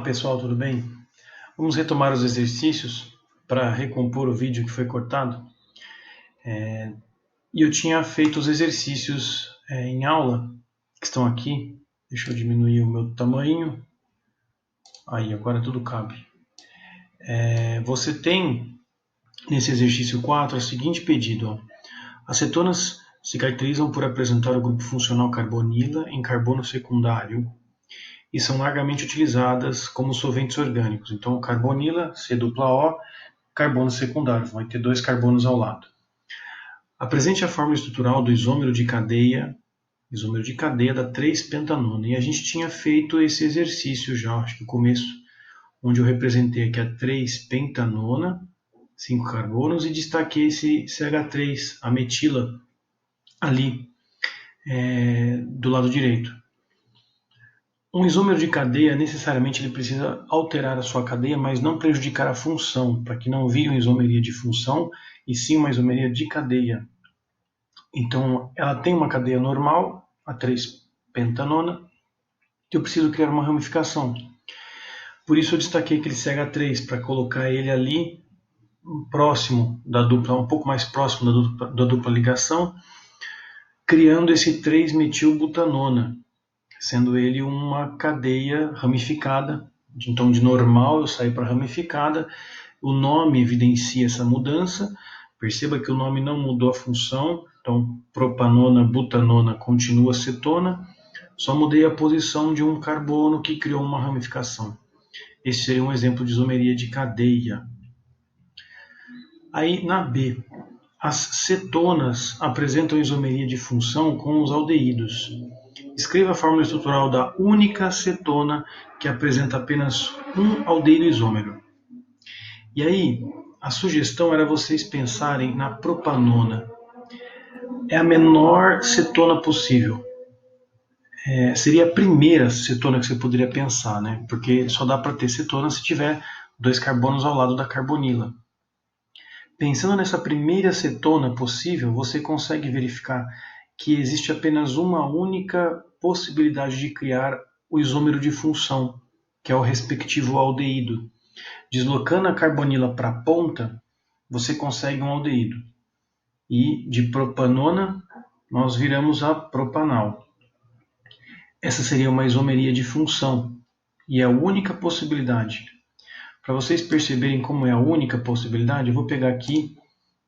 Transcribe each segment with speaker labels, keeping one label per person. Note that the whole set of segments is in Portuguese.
Speaker 1: pessoal, tudo bem? Vamos retomar os exercícios para recompor o vídeo que foi cortado. E eu tinha feito os exercícios em aula, que estão aqui. Deixa eu diminuir o meu tamanho. Aí, agora tudo cabe. Você tem, nesse exercício 4, o seguinte pedido. Ó. As cetonas se caracterizam por apresentar o grupo funcional carbonila em carbono secundário e são largamente utilizadas como solventes orgânicos. Então, carbonila, C-O, carbono secundário, vai ter dois carbonos ao lado. Apresente a fórmula estrutural do isômero de cadeia da 3-pentanona. E a gente tinha feito esse exercício já, acho que no começo, onde eu representei aqui a 3-pentanona, 5 carbonos, e destaquei esse CH3, a metila, ali do lado direito. Um isômero de cadeia, necessariamente, ele precisa alterar a sua cadeia, mas não prejudicar a função, para que não vire uma isomeria de função, e sim uma isomeria de cadeia. Então, ela tem uma cadeia normal, a 3-pentanona, que eu preciso criar uma ramificação. Por isso eu destaquei aquele CH3, para colocar ele ali próximo da dupla, um pouco mais próximo da dupla ligação, criando esse 3-metilbutanona, sendo ele uma cadeia ramificada. Então, de normal eu saí para ramificada. O nome evidencia essa mudança. Perceba que o nome não mudou a função. Então, propanona, butanona continua cetona. Só mudei a posição de um carbono que criou uma ramificação. Esse seria um exemplo de isomeria de cadeia. Aí, na B, as cetonas apresentam isomeria de função com os aldeídos. Escreva a fórmula estrutural da única cetona que apresenta apenas um aldeído isômero. E aí, a sugestão era vocês pensarem na propanona. É a menor cetona possível. Seria a primeira cetona que você poderia pensar, né? Porque só dá para ter cetona se tiver dois carbonos ao lado da carbonila. Pensando nessa primeira cetona possível, você consegue verificar que existe apenas uma única possibilidade de criar o isômero de função, que é o respectivo aldeído. Deslocando a carbonila para a ponta, você consegue um aldeído. E de propanona, nós viramos a propanal. Essa seria uma isomeria de função, e é a única possibilidade. Para vocês perceberem como é a única possibilidade, eu vou pegar aqui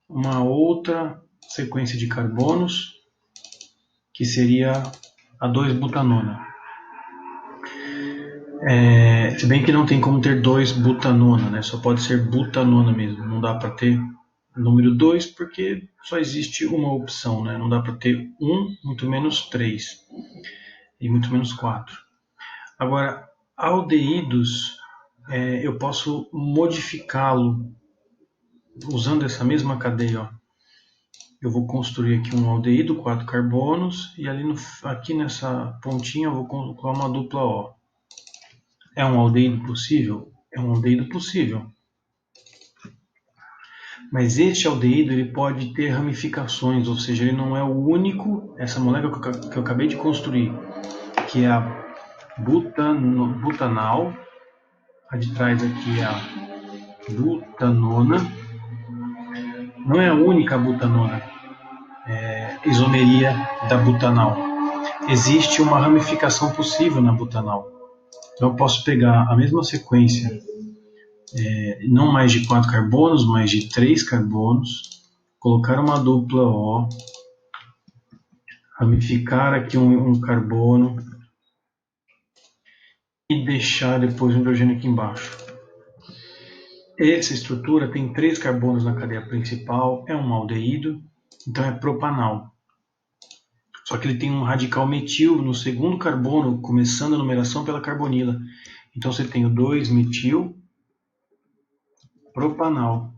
Speaker 1: uma outra sequência de carbonos, que seria a 2-butanona. Se bem que não tem como ter 2-butanona, né? Só pode ser butanona mesmo. Não dá para ter número 2 porque só existe uma opção, né? Não dá para ter 1, muito menos 3 e muito menos 4. Agora, aldeídos, eu posso modificá-lo usando essa mesma cadeia, ó. Eu vou construir aqui um aldeído, 4 carbonos, e ali aqui nessa pontinha eu vou colocar uma dupla O. É um aldeído possível? É um aldeído possível. Mas este aldeído ele pode ter ramificações, ou seja, ele não é o único. Essa molécula que eu acabei de construir, que é a butanal, a de trás aqui é a butanona, não é a única butanona, isomeria da butanal. Existe uma ramificação possível na butanal. Então eu posso pegar a mesma sequência, não mais de 4 carbonos, mas de 3 carbonos, colocar uma dupla O, ramificar aqui um carbono e deixar depois o hidrogênio aqui embaixo. Essa estrutura tem 3 carbonos na cadeia principal, é um aldeído, então é propanal. Só que ele tem um radical metil no segundo carbono, começando a numeração pela carbonila. Então você tem o 2-metil propanal.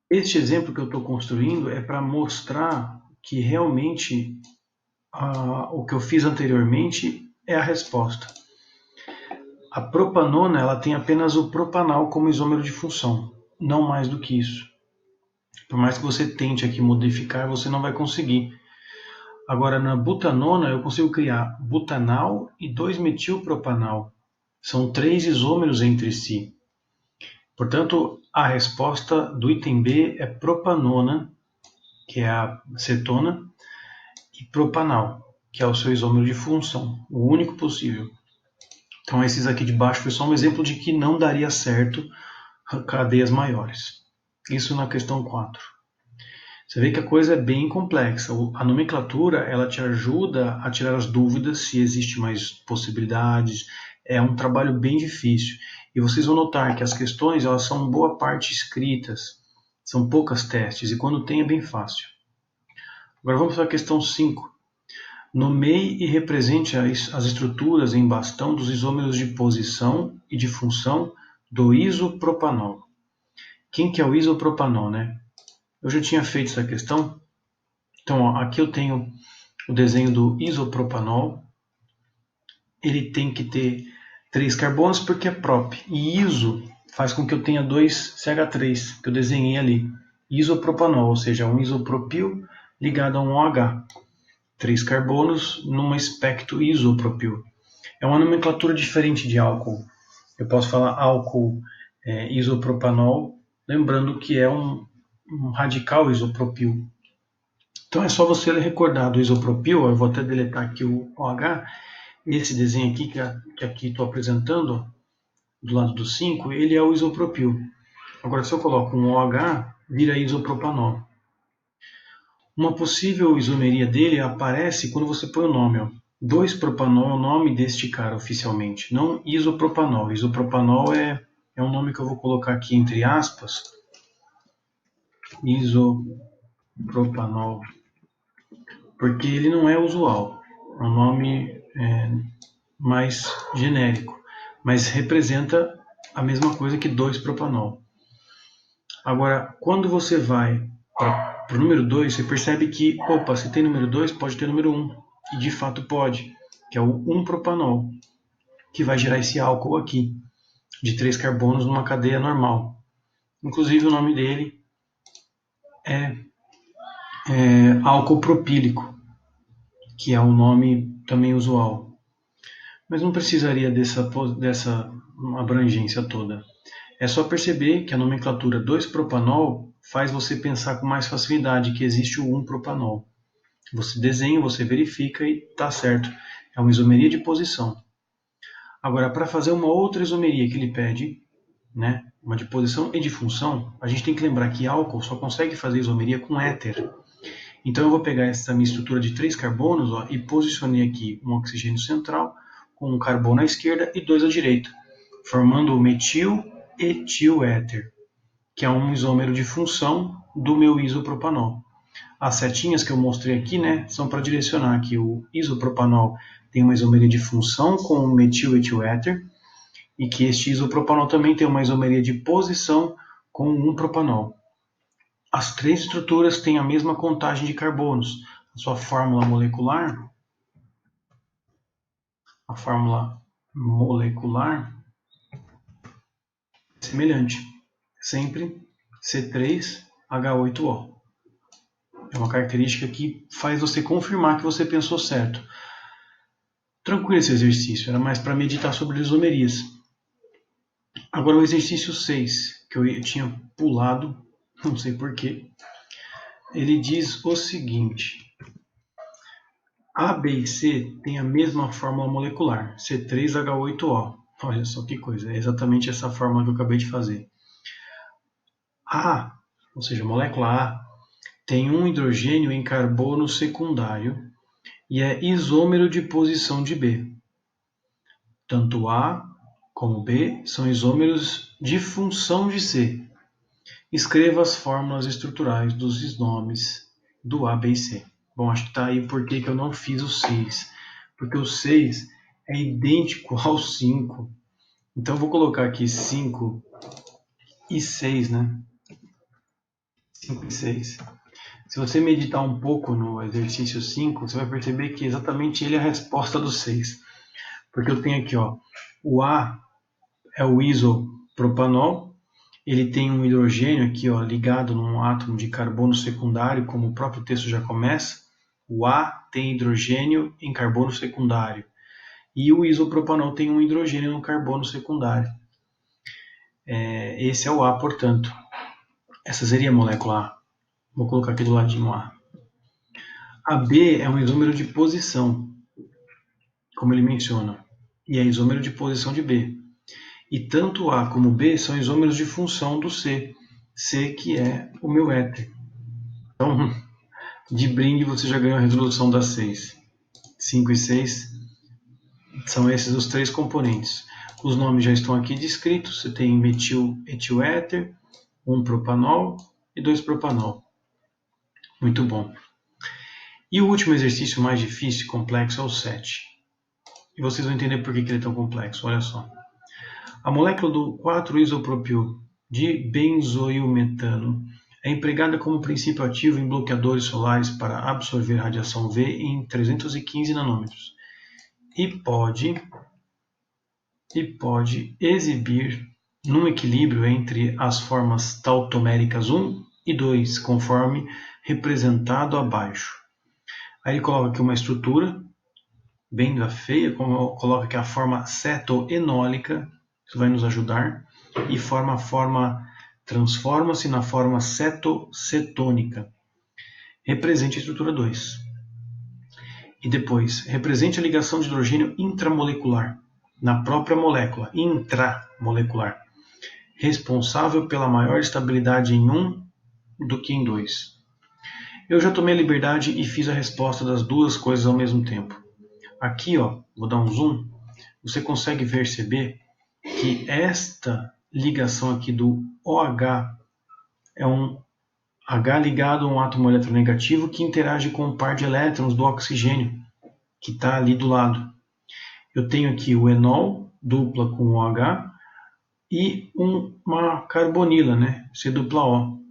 Speaker 1: Este exemplo que eu estou construindo é para mostrar que realmente o que eu fiz anteriormente é a resposta. A propanona ela tem apenas o propanal como isômero de função, não mais do que isso. Por mais que você tente aqui modificar, você não vai conseguir. Agora, na butanona, eu consigo criar butanal e 2-metilpropanal. São 3 isômeros entre si. Portanto, a resposta do item B é propanona, que é a cetona, e propanal, que é o seu isômero de função, o único possível. Então, esses aqui de baixo foi só um exemplo de que não daria certo cadeias maiores. Isso na questão 4. Você vê que a coisa é bem complexa. A nomenclatura ela te ajuda a tirar as dúvidas se existe mais possibilidades. É um trabalho bem difícil. E vocês vão notar que as questões elas são boa parte escritas. São poucas testes e quando tem é bem fácil. Agora vamos para a questão 5. Nomeie e represente as estruturas em bastão dos isômeros de posição e de função do isopropanol. Quem que é o isopropanol, né? Eu já tinha feito essa questão. Então, ó, aqui eu tenho o desenho do isopropanol. Ele tem que ter 3 carbonos porque é prop. E iso faz com que eu tenha 2 CH3, que eu desenhei ali. Isopropanol, ou seja, um isopropil ligado a um OH. 3 carbonos num aspecto isopropil. É uma nomenclatura diferente de álcool. Eu posso falar álcool isopropanol, lembrando que é um radical isopropil. Então é só você recordar do isopropil, eu vou até deletar aqui o OH, esse desenho aqui que aqui estou apresentando, do lado do 5, ele é o isopropil. Agora se eu coloco um OH, vira isopropanol. Uma possível isomeria dele aparece quando você põe o nome. 2-propanol é o nome deste cara oficialmente, não isopropanol. Isopropanol é um nome que eu vou colocar aqui entre aspas. Isopropanol. Porque ele não é usual. É um nome mais genérico. Mas representa a mesma coisa que 2-propanol. Agora, quando você vai para o número 2, você percebe que, opa, se tem número 2, pode ter número 1. E de fato pode, que é o 1-propanol, que vai gerar esse álcool aqui, de 3 carbonos numa cadeia normal. Inclusive o nome dele é álcool propílico, que é um nome também usual. Mas não precisaria dessa abrangência toda. É só perceber que a nomenclatura 2-propanol faz você pensar com mais facilidade que existe o 1-propanol. Você desenha, você verifica e está certo. É uma isomeria de posição. Agora, para fazer uma outra isomeria que ele pede, né, uma de posição e de função, a gente tem que lembrar que álcool só consegue fazer isomeria com éter. Então eu vou pegar essa minha estrutura de 3 carbonos e posicionei aqui um oxigênio central, com um carbono à esquerda e 2 à direita, formando o metil-etil-éter, que é um isômero de função do meu isopropanol. As setinhas que eu mostrei aqui, né, são para direcionar que o isopropanol tem uma isomeria de função com o metil-etil-éter e que este isopropanol também tem uma isomeria de posição com o 1-propanol. As 3 estruturas têm a mesma contagem de carbonos. A sua fórmula molecular, é semelhante. Sempre C3H8O. É uma característica que faz você confirmar que você pensou certo. Tranquilo esse exercício, era mais para meditar sobre isomerias. Agora o exercício 6, que eu tinha pulado, não sei porquê. Ele diz o seguinte: A, B e C têm a mesma fórmula molecular, C3H8O. Olha só que coisa, é exatamente essa fórmula que eu acabei de fazer. A, ou seja, a molécula A, tem um hidrogênio em carbono secundário e é isômero de posição de B. Tanto A como B são isômeros de função de C. Escreva as fórmulas estruturais dos nomes do A, B e C. Bom, acho que está aí por que eu não fiz o 6. Porque o 6 é idêntico ao 5. Então eu vou colocar aqui 5 e 6, né? 5 e 6. Se você meditar um pouco no exercício 5, você vai perceber que exatamente ele é a resposta do 6. Porque eu tenho aqui, ó, o A é o isopropanol, ele tem um hidrogênio aqui, ó, ligado num átomo de carbono secundário, como o próprio texto já começa. O A tem hidrogênio em carbono secundário. E o isopropanol tem um hidrogênio no carbono secundário. Esse é o A, portanto. Essa seria a molécula A. Vou colocar aqui do ladinho A. A B é um isômero de posição, como ele menciona, e é isômero de posição de B. E tanto A como B são isômeros de função do C. C que é o meu éter. Então, de brinde você já ganhou a resolução das 6. 5 e 6 são esses os 3 componentes. Os nomes já estão aqui descritos. Você tem metil etiléter, 1-propanol e 2-propanol. Muito bom. E o último exercício mais difícil e complexo é o 7. E vocês vão entender por que ele é tão complexo. Olha só. A molécula do 4-isopropil de benzoilmetano é empregada como princípio ativo em bloqueadores solares para absorver radiação V em 315 nanômetros e pode exibir num equilíbrio entre as formas tautoméricas 1 e 2, conforme representado abaixo. Aí ele coloca aqui uma estrutura bem feia, como coloca aqui a forma cetoenólica, isso vai nos ajudar, e transforma-se na forma cetônica. Represente a estrutura 2. E depois, represente a ligação de hidrogênio intramolecular, na própria molécula, intramolecular, responsável pela maior estabilidade em 1 do que em 2. Eu já tomei a liberdade e fiz a resposta das duas coisas ao mesmo tempo. Aqui, ó, vou dar um zoom, você consegue perceber que esta ligação aqui do OH é um H ligado a um átomo eletronegativo que interage com um par de elétrons do oxigênio, que está ali do lado. Eu tenho aqui o enol, dupla com OH, e uma carbonila, né, C-O.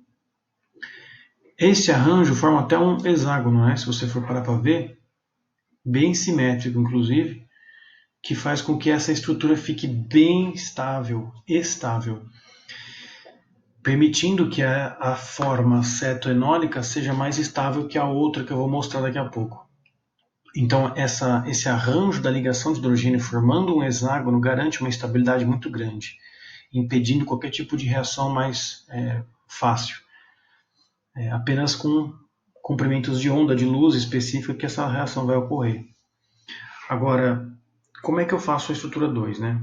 Speaker 1: Esse arranjo forma até um hexágono, né, se você for parar para ver, bem simétrico, inclusive, que faz com que essa estrutura fique bem estável, permitindo que a forma cetoenólica seja mais estável que a outra que eu vou mostrar daqui a pouco. Então, esse arranjo da ligação de hidrogênio formando um hexágono garante uma estabilidade muito grande, impedindo qualquer tipo de reação mais fácil. Apenas com comprimentos de onda de luz específica que essa reação vai ocorrer. Agora, como é que eu faço a estrutura 2, né?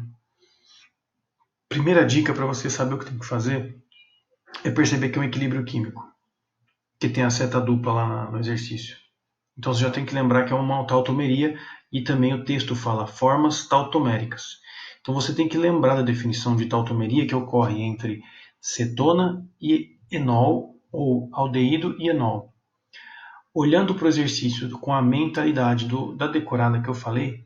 Speaker 1: Primeira dica para você saber o que tem que fazer é perceber que é um equilíbrio químico, que tem a seta dupla lá no exercício. Então você já tem que lembrar que é uma tautomeria e também o texto fala formas tautoméricas. Então você tem que lembrar da definição de tautomeria que ocorre entre cetona e enol, ou aldeído e enol. Olhando para o exercício com a mentalidade da decorada que eu falei,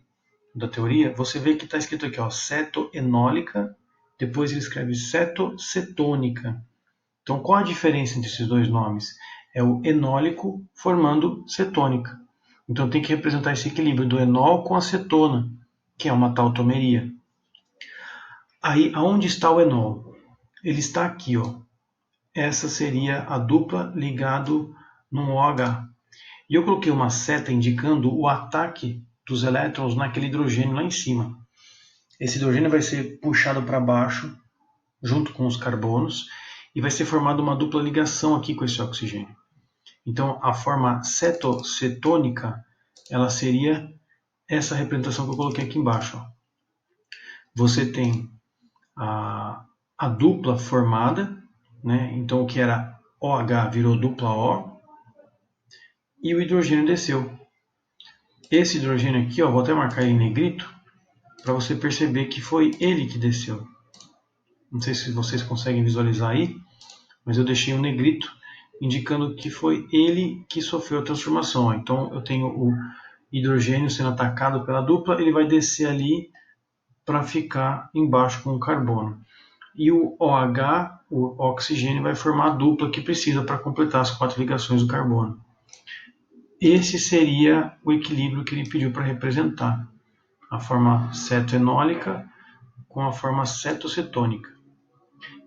Speaker 1: da teoria, você vê que está escrito aqui, ó, cetoenólica, depois ele escreve cetocetônica. Então, qual a diferença entre esses dois nomes? É o enólico formando cetônica. Então, tem que representar esse equilíbrio do enol com a cetona, que é uma tautomeria. Aí, aonde está o enol? Ele está aqui, ó. Essa seria a dupla ligado num OH. E eu coloquei uma seta indicando o ataque dos elétrons naquele hidrogênio lá em cima. Esse hidrogênio vai ser puxado para baixo, junto com os carbonos, e vai ser formada uma dupla ligação aqui com esse oxigênio. Então, a forma cetônica, ela seria essa representação que eu coloquei aqui embaixo. Ó. Você tem a dupla formada, né? Então o que era OH virou dupla O, e o hidrogênio desceu. Esse hidrogênio aqui, ó, vou até marcar ele em negrito, para você perceber que foi ele que desceu. Não sei se vocês conseguem visualizar aí, mas eu deixei um negrito indicando que foi ele que sofreu a transformação. Então eu tenho o hidrogênio sendo atacado pela dupla, ele vai descer ali para ficar embaixo com o carbono. E o OH, o oxigênio, vai formar a dupla que precisa para completar as 4 ligações do carbono. Esse seria o equilíbrio que ele pediu para representar. A forma cetoenólica com a forma cetocetônica.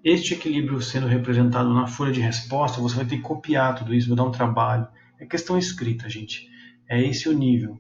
Speaker 1: Este equilíbrio sendo representado na folha de resposta, você vai ter que copiar tudo isso, vai dar um trabalho. É questão escrita, gente. É esse o nível.